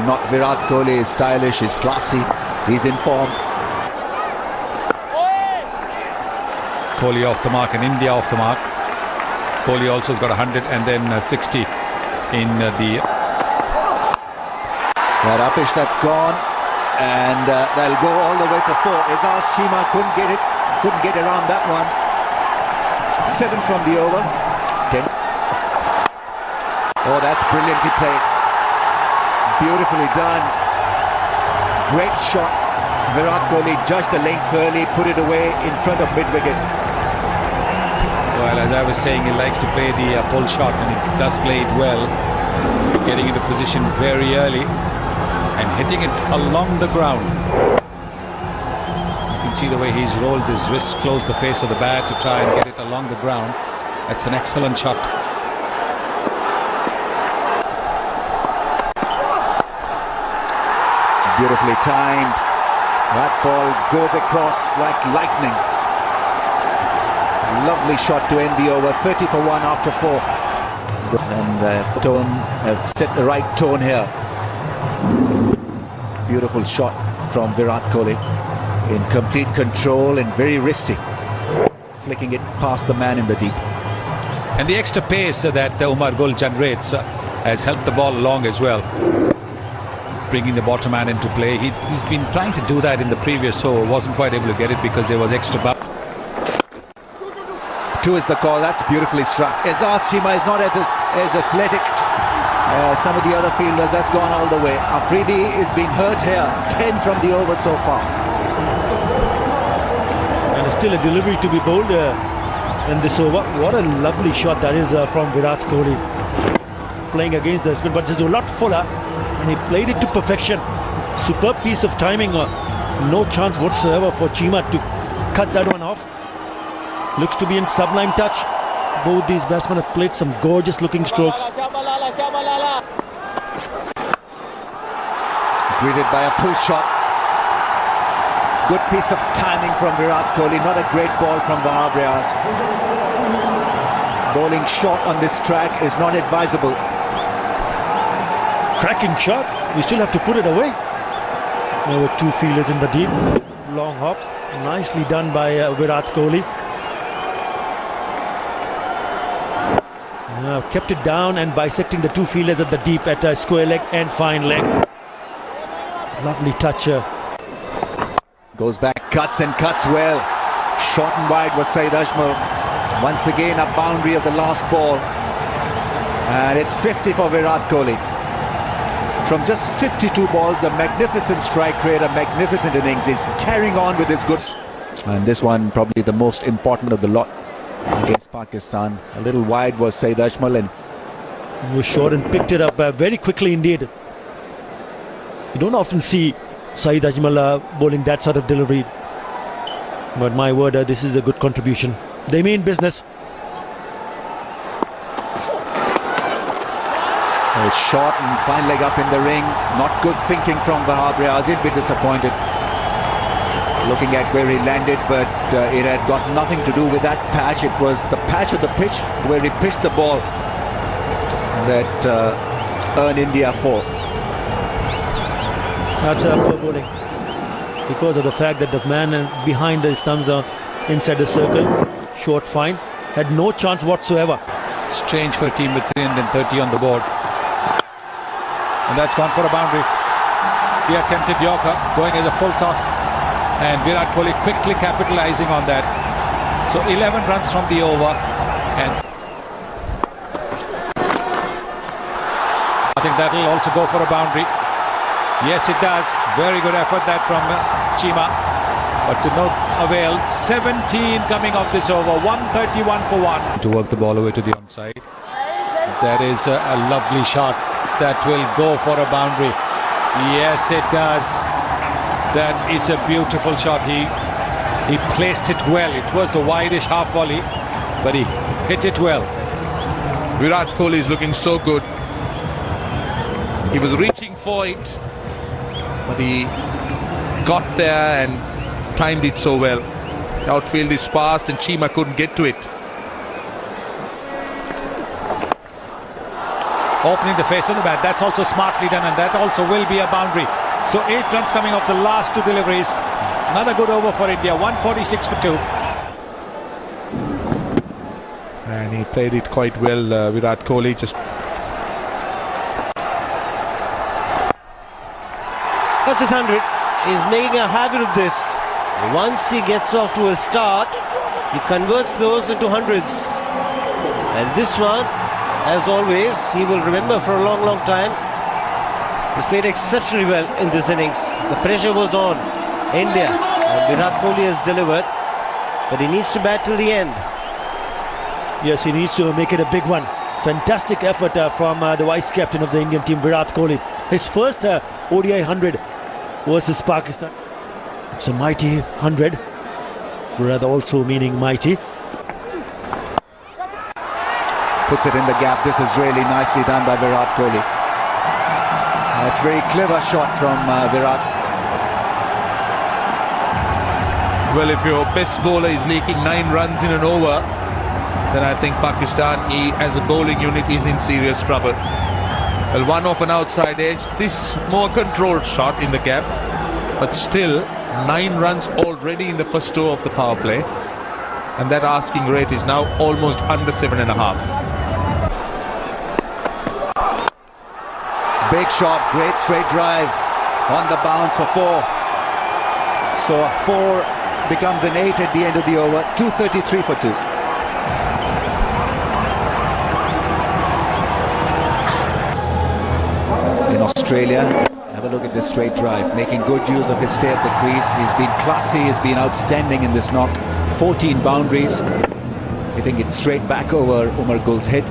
not. Virat Kholi is stylish, he's classy, he's in form. Kholi off the mark and India off the mark. Kholi also has got 100 and then 60 in the... That upish that's gone, and they'll go all the way for 4. Izaz Cheema couldn't get around that one. 7 from the over. 10. Oh, that's brilliantly played. Beautifully done. Great shot. Virat Kholi judged the length early, put it away in front of mid-wicket. Well, as I was saying, he likes to play the pull shot, and he does play it well. Getting into position very early and hitting it along the ground. You can see the way he's rolled his wrists close the face of the bat to try and get it along the ground. That's an excellent shot. Beautifully timed. That ball goes across like lightning. Lovely shot to end the over. 30 for 1 after 4. And tone set the right tone here. Beautiful shot from Virat Kholi, in complete control and very risky, flicking it past the man in the deep. And the extra pace that Umar Gul generates has helped the ball along as well, bringing the bottom man into play. He's been trying to do that in the previous over, wasn't quite able to get it because there was extra bounce. 2 is the call. That's beautifully struck. Izaz Cheema is not as athletic some of the other fielders. That's gone all the way. Afridi is being hurt here. 10 from the over so far. And still a delivery to be bowled in this over. What a lovely shot that is from Virat Kholi. Playing against the spin, but just a lot fuller, and he played it to perfection. Superb piece of timing. No chance whatsoever for Cheema to cut that one off. Looks to be in sublime touch. Both these batsmen have played some gorgeous looking strokes. Greeted by a pull shot. Good piece of timing from Virat Kholi. Not a great ball from Wahab Riaz. Bowling short on this track is not advisable. Cracking shot. We still have to put it away. There were 2 fielders in the deep. Long hop. Nicely done by Virat Kholi. Kept it down and bisecting the 2 fielders at the deep at a square leg and fine leg. Lovely touch. Goes back, cuts and cuts well. Short and wide was Saeed Ajmal. Once again a boundary of the last ball. And it's 50 for Virat Kholi. From just 52 balls, a magnificent strike rate, a magnificent innings. He's carrying on with his goods. And this one probably the most important of the lot against Pakistan. A little wide was Saeed Ajmal, and he was short and picked it up very quickly indeed. You don't often see Saeed Ajmal bowling that sort of delivery, but my word, this is a good contribution. They mean business. A short and fine leg up in the ring. Not good thinking from Wahab Riaz. He'd be disappointed looking at where he landed, but it had got nothing to do with that patch. It was the patch of the pitch where he pitched the ball that earned India 4. That's poor bowling because of the fact that the man behind the stumps are inside the circle. Short fine, had no chance whatsoever. Strange for a team with 330 on the board. And that's gone for a boundary. He attempted Yorker, going as a full toss, and Virat Kholi quickly capitalizing on that. So 11 runs from the over, and I think that will also go for a boundary. Yes, it does. Very good effort that from Cheema, but to no avail. 17 coming off this over. 131 for 1 to work the ball away to the onside. That is a lovely shot that will go for a boundary. Yes, it does. That is a beautiful shot. He placed it well. It was a wideish half volley, but he hit it well. Virat Kholi is looking so good. He was reaching for it, but he got there and timed it so well. The outfield is fast and Cheema couldn't get to it. opening the face of the bat. That's also smartly done, and that also will be a boundary. So 8 runs coming off the last 2 deliveries. Another good over for India, 146 for 2. And he played it quite well, Virat Kohli. Just touches 100. He's making a habit of this. Once he gets off to a start, he converts those into hundreds. And this one, as always, he will remember for a long, long time. He's played exceptionally well in this innings. The pressure was on India, and Virat Kohli has delivered, but he needs to bat till the end. Yes, he needs to make it a big one. Fantastic effort from the vice captain of the Indian team, Virat Kohli. His first ODI 100 versus Pakistan. It's a mighty 100, rather also meaning mighty. Puts it in the gap. This is really nicely done by Virat Kohli. That's a very clever shot from Virat. well, if your best bowler is leaking 9 runs in an over, then I think Pakistan as a bowling unit is in serious trouble. Well, one off an outside edge, this more controlled shot in the gap, but still 9 runs already in the first over of the power play, and that asking rate is now almost under 7.5. Big shot, great straight drive on the bounce for 4. So 4 becomes an 8 at the end of the over. 233 for 2. In Australia, have a look at this straight drive, making good use of his stay at the crease. He's been classy, he's been outstanding in this knock. 14 boundaries, hitting it straight back over Umar Gul's head.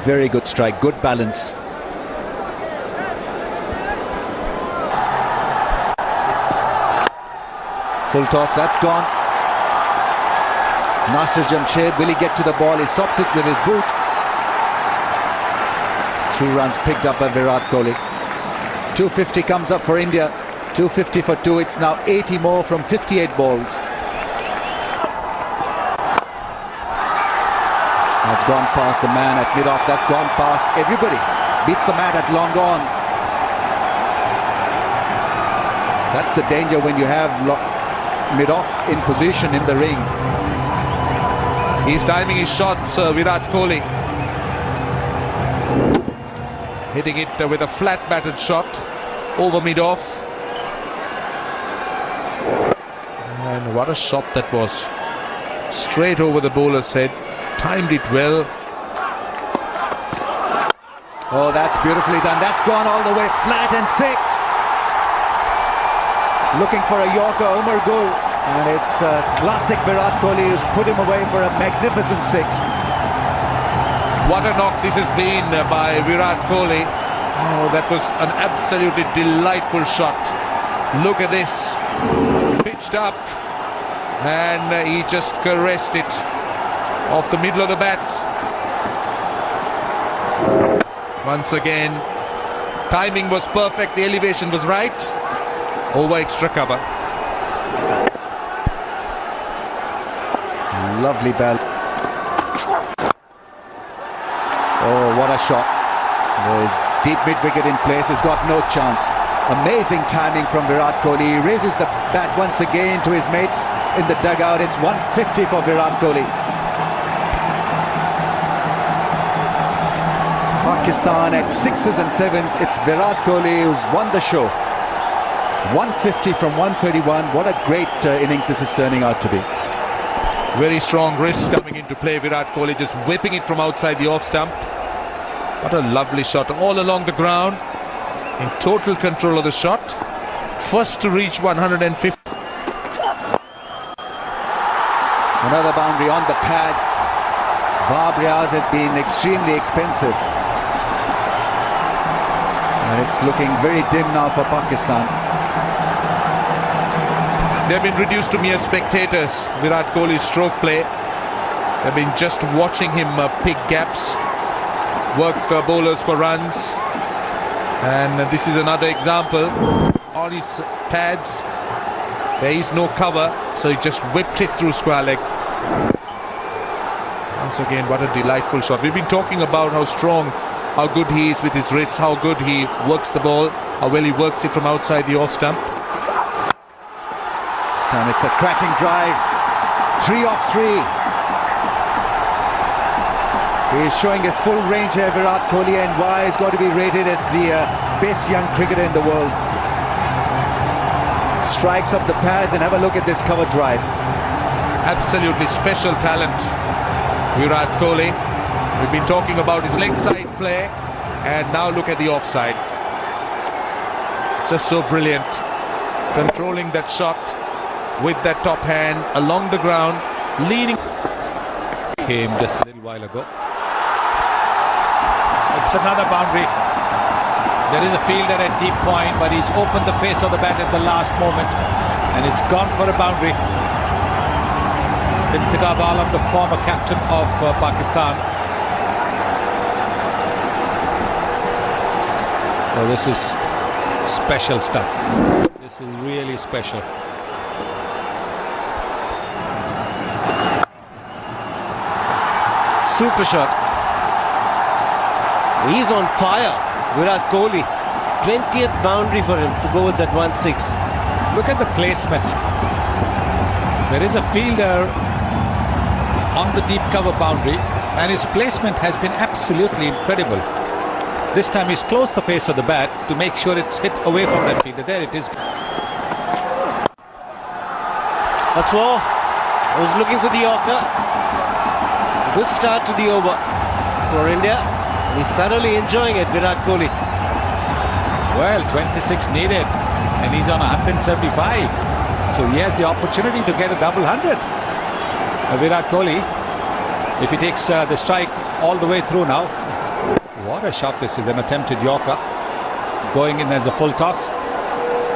Very good strike, good balance. Full toss, that's gone. Nasir Jamshed, will he get to the ball? He stops it with his boot. 3 runs picked up by Virat Kohli. 250 comes up for India. 250 for 2. It's now 80 more from 58 balls. That's gone past the man at mid-off. That's gone past everybody. Beats the man at long on. That's the danger when you have mid-off in position in the ring. He's timing his shots, Virat Kohli. Hitting it with a flat batted shot over mid-off. And what a shot that was. Straight over the bowler's head. Timed it well. Oh, that's beautifully done. That's gone all the way flat and 6. Looking for a Yorker, Umar Gul. And it's a classic Virat Kohli who's put him away for a magnificent 6. What a knock this has been by Virat Kohli. Oh, that was an absolutely delightful shot. Look at this. Pitched up. And he just caressed it off the middle of the bat. Once again, timing was perfect, the elevation was right. Over extra cover. Lovely ball. Oh, what a shot. There's deep mid-wicket in place. He's got no chance. Amazing timing from Virat Kohli. He raises the bat once again to his mates in the dugout. It's 150 for Virat Kohli. Pakistan at 6s and 7s. It's Virat Kohli who's won the show. 150 from 131. What a great innings this is turning out to be. Very strong wrist coming into play. Virat Kohli just whipping it from outside the off stump. What a lovely shot all along the ground. In total control of the shot. First to reach 150. Another boundary on the pads. Riaz has been extremely expensive. And it's looking very dim now for Pakistan. They've been reduced to mere spectators. Virat Kohli's stroke play. They've been just watching him pick gaps, work bowlers for runs. And this is another example. On his pads, there is no cover, so he just whipped it through square leg. Once again, what a delightful shot. We've been talking about how strong, how good he is with his wrists, how good he works the ball, how well he works it from outside the off stump. This time it's a cracking drive. 3 off 3. He is showing his full range here, Virat Kholi, and why he's got to be rated as the best young cricketer in the world. Strikes up the pads, and have a look at this cover drive. Absolutely special talent, Virat Kholi. We've been talking about his leg side play, and now look at the offside. Just so brilliant, controlling that shot with that top hand along the ground, leading. Came just a little while ago. It's another boundary. There is a fielder at deep point, but he's opened the face of the bat at the last moment, and it's gone for a boundary. Intiqab Alam, the former captain of Pakistan. Oh, this is special stuff. This is really special. Super shot. He's on fire, Virat Kohli. 20th boundary for him to go with that 1-6. Look at the placement. There is a fielder on the deep cover boundary, and his placement has been absolutely incredible. This time he's closed the face of the bat to make sure it's hit away from that fielder. There it is. That's 4. I was looking for the Yorker. Good start to the over for India. He's thoroughly enjoying it, Virat Kohli. Well, 26 needed, and he's on 175. So he has the opportunity to get a double 100. Virat Kohli, if he takes the strike all the way through now. What a shot this is, an attempted Yorker. Going in as a full toss.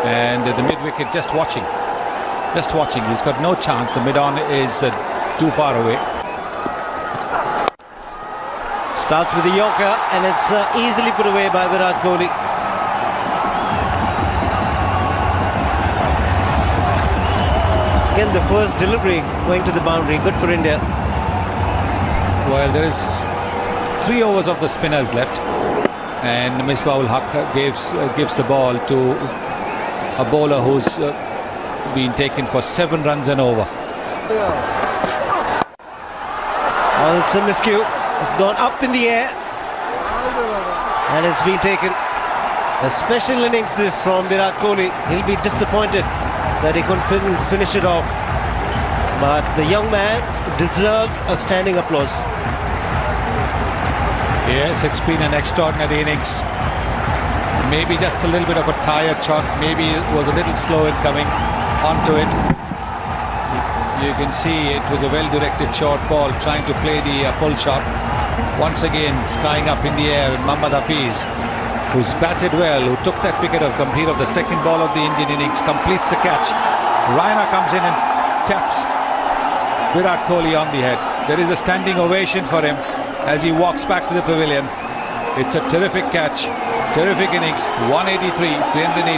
And the mid-wicket just watching. Just watching. He's got no chance. The mid-on is too far away. Starts with the Yorker, and it's easily put away by Virat Kohli. Again, the first delivery going to the boundary. Good for India. Well, there is 3 overs of the spinners left, and Misbah-ul-Haq gives the ball to a bowler who's been taken for 7 runs and over. Well, it's a miscue. It's gone up in the air, and it's been taken. A special innings this from Virat Kohli. He'll be disappointed that he couldn't finish it off, but the young man deserves a standing applause. Yes, it's been an extraordinary innings. Maybe just a little bit of a tired shot. Maybe it was a little slow in coming onto it. You can see it was a well-directed short ball, trying to play the pull shot. Once again, skying up in the air, and Mohammad Hafiz, who's batted well, who took that wicket of complete of the second ball of the Indian innings, completes the catch. Raina comes in and taps Virat Kohli on the head. There is a standing ovation for him as he walks back to the pavilion. It's a terrific catch, terrific innings, 183, 308.